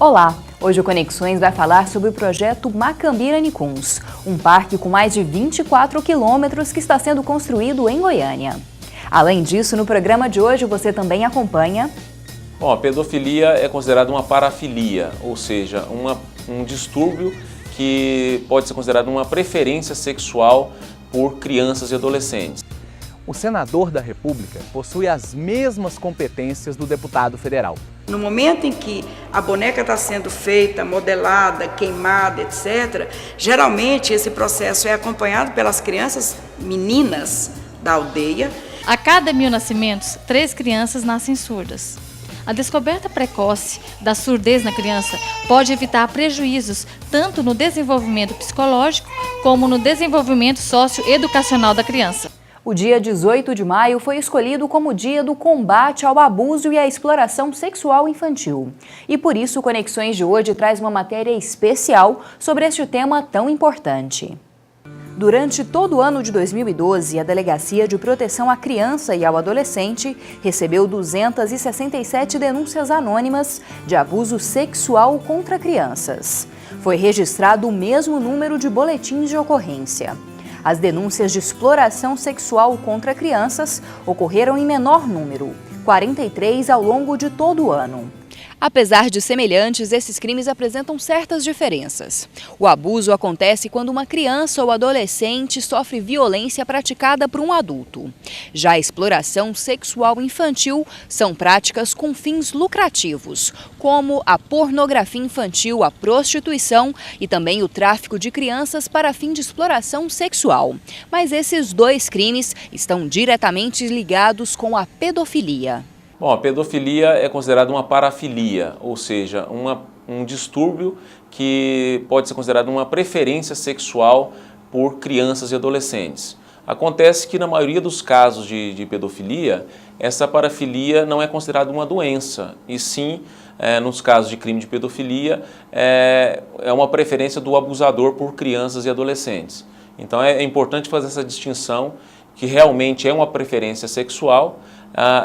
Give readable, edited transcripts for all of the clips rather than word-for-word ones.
Olá! Hoje o Conexões vai falar sobre o projeto Macambira Nicuns, um parque com mais de 24 quilômetros que está sendo construído em Goiânia. Além disso, no programa de hoje você também acompanha... Bom, a pedofilia é considerada uma parafilia, ou seja, um distúrbio que pode ser considerado uma preferência sexual por crianças e adolescentes. O senador da República possui as mesmas competências do deputado federal. No momento em que a boneca está sendo feita, modelada, queimada, etc., geralmente esse processo é acompanhado pelas crianças meninas da aldeia. A cada 1000 nascimentos, 3 crianças nascem surdas. A descoberta precoce da surdez na criança pode evitar prejuízos tanto no desenvolvimento psicológico como no desenvolvimento socioeducacional da criança. O dia 18 de maio foi escolhido como dia do combate ao abuso e à exploração sexual infantil. E por isso o Conexões de hoje traz uma matéria especial sobre este tema tão importante. Durante todo o ano de 2012, a Delegacia de Proteção à Criança e ao Adolescente recebeu 267 denúncias anônimas de abuso sexual contra crianças. Foi registrado o mesmo número de boletins de ocorrência. As denúncias de exploração sexual contra crianças ocorreram em menor número, 43 ao longo de todo o ano. Apesar de semelhantes, esses crimes apresentam certas diferenças. O abuso acontece quando uma criança ou adolescente sofre violência praticada por um adulto. Já a exploração sexual infantil são práticas com fins lucrativos, como a pornografia infantil, a prostituição e também o tráfico de crianças para fim de exploração sexual. Mas esses dois crimes estão diretamente ligados com a pedofilia. Bom, a pedofilia é considerada uma parafilia, ou seja, um distúrbio que pode ser considerado uma preferência sexual por crianças e adolescentes. Acontece que na maioria dos casos de pedofilia, essa parafilia não é considerada uma doença, e sim, nos casos de crime de pedofilia, é uma preferência do abusador por crianças e adolescentes. Então é importante fazer essa distinção, que realmente é uma preferência sexual,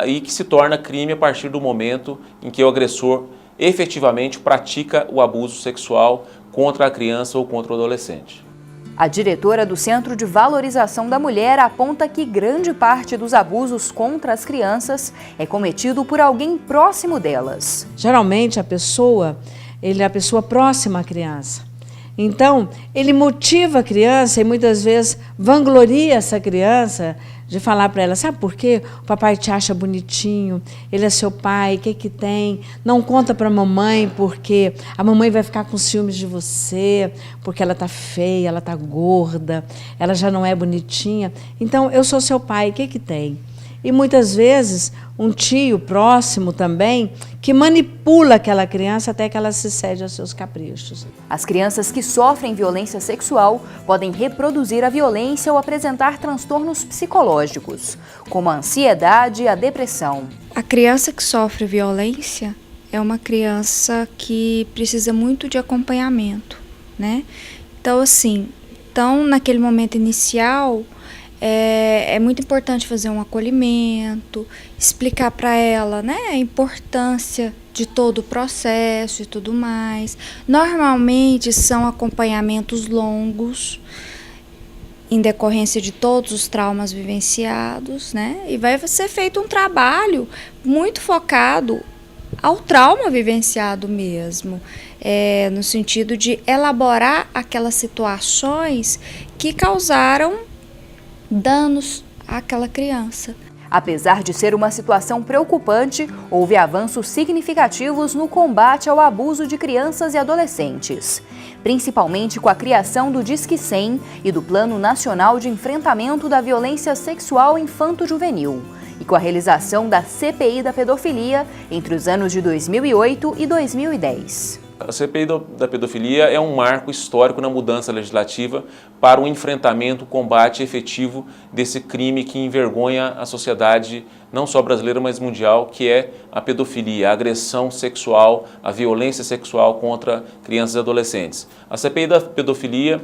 e que se torna crime a partir do momento em que o agressor efetivamente pratica o abuso sexual contra a criança ou contra o adolescente. A diretora do Centro de Valorização da Mulher aponta que grande parte dos abusos contra as crianças é cometido por alguém próximo delas. Geralmente a pessoa é a pessoa próxima à criança. Então, ele motiva a criança e muitas vezes vangloria essa criança de falar para ela, sabe por quê? O papai te acha bonitinho, ele é seu pai, o que que tem? Não conta para a mamãe porque a mamãe vai ficar com ciúmes de você, porque ela está feia, ela está gorda, ela já não é bonitinha. Então, eu sou seu pai, o que que tem? E muitas vezes um tio próximo também que manipula aquela criança até que ela se cede aos seus caprichos. As crianças que sofrem violência sexual podem reproduzir a violência ou apresentar transtornos psicológicos, como a ansiedade e a depressão. A criança que sofre violência é uma criança que precisa muito de acompanhamento, né? Então, assim, naquele momento inicial, é muito importante fazer um acolhimento, explicar para ela, né, a importância de todo o processo e tudo mais. Normalmente são acompanhamentos longos, em decorrência de todos os traumas vivenciados, né, e vai ser feito um trabalho muito focado ao trauma vivenciado mesmo, no sentido de elaborar aquelas situações que causaram danos àquela criança. Apesar de ser uma situação preocupante, houve avanços significativos no combate ao abuso de crianças e adolescentes, principalmente com a criação do Disque 100 e do Plano Nacional de Enfrentamento da Violência Sexual Infanto-Juvenil, e com a realização da CPI da pedofilia entre os anos de 2008 e 2010. A CPI da pedofilia é um marco histórico na mudança legislativa para o enfrentamento, o combate efetivo desse crime que envergonha a sociedade, não só brasileira, mas mundial, que é a pedofilia, a agressão sexual, a violência sexual contra crianças e adolescentes. A CPI da pedofilia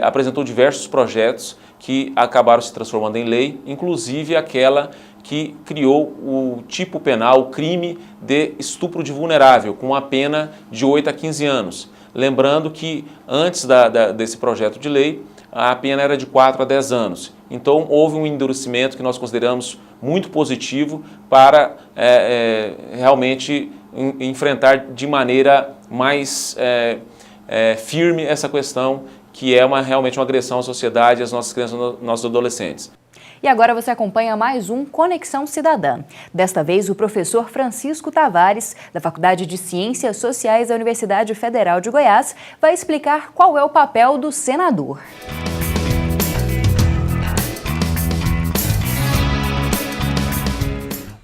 apresentou diversos projetos que acabaram se transformando em lei, inclusive aquela que criou o tipo penal, o crime de estupro de vulnerável, com a pena de 8 a 15 anos. Lembrando que antes desse projeto de lei, a pena era de 4 a 10 anos. Então houve um endurecimento que nós consideramos muito positivo para realmente enfrentar de maneira mais firme essa questão, que é realmente uma agressão à sociedade, às nossas crianças e nossos adolescentes. E agora você acompanha mais um Conexão Cidadã. Desta vez, o professor Francisco Tavares, da Faculdade de Ciências Sociais da Universidade Federal de Goiás, vai explicar qual é o papel do senador.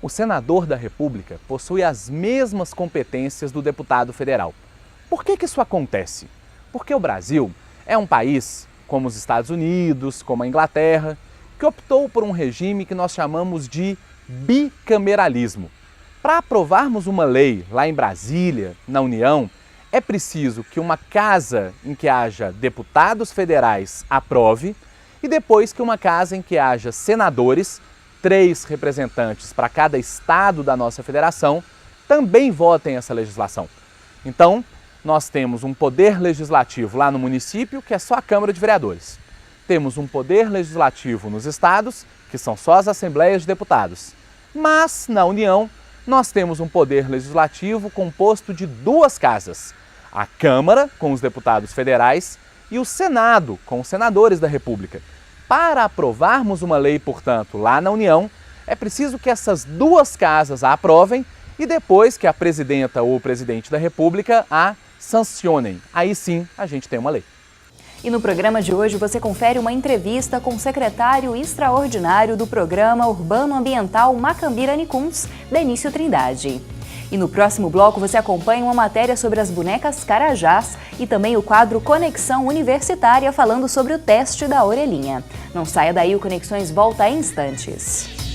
O senador da República possui as mesmas competências do deputado federal. Por que isso acontece? Porque o Brasil é um país, como os Estados Unidos, como a Inglaterra, que optou por um regime que nós chamamos de bicameralismo. Para aprovarmos uma lei lá em Brasília, na União, é preciso que uma casa em que haja deputados federais aprove e depois que uma casa em que haja senadores, 3 representantes para cada estado da nossa federação, também votem essa legislação. Então, nós temos um poder legislativo lá no município, que é só a Câmara de Vereadores. Temos um poder legislativo nos estados, que são só as Assembleias de Deputados. Mas, na União, nós temos um poder legislativo composto de 2 casas. A Câmara, com os deputados federais, e o Senado, com os senadores da República. Para aprovarmos uma lei, portanto, lá na União, é preciso que essas 2 casas a aprovem e depois que a presidenta ou o presidente da República a sancionem. Aí sim a gente tem uma lei. E no programa de hoje você confere uma entrevista com o secretário extraordinário do Programa Urbano Ambiental Macambira-Nicuns, Benício Trindade. E no próximo bloco você acompanha uma matéria sobre as bonecas Carajás e também o quadro Conexão Universitária falando sobre o teste da orelhinha. Não saia daí, o Conexões volta em instantes.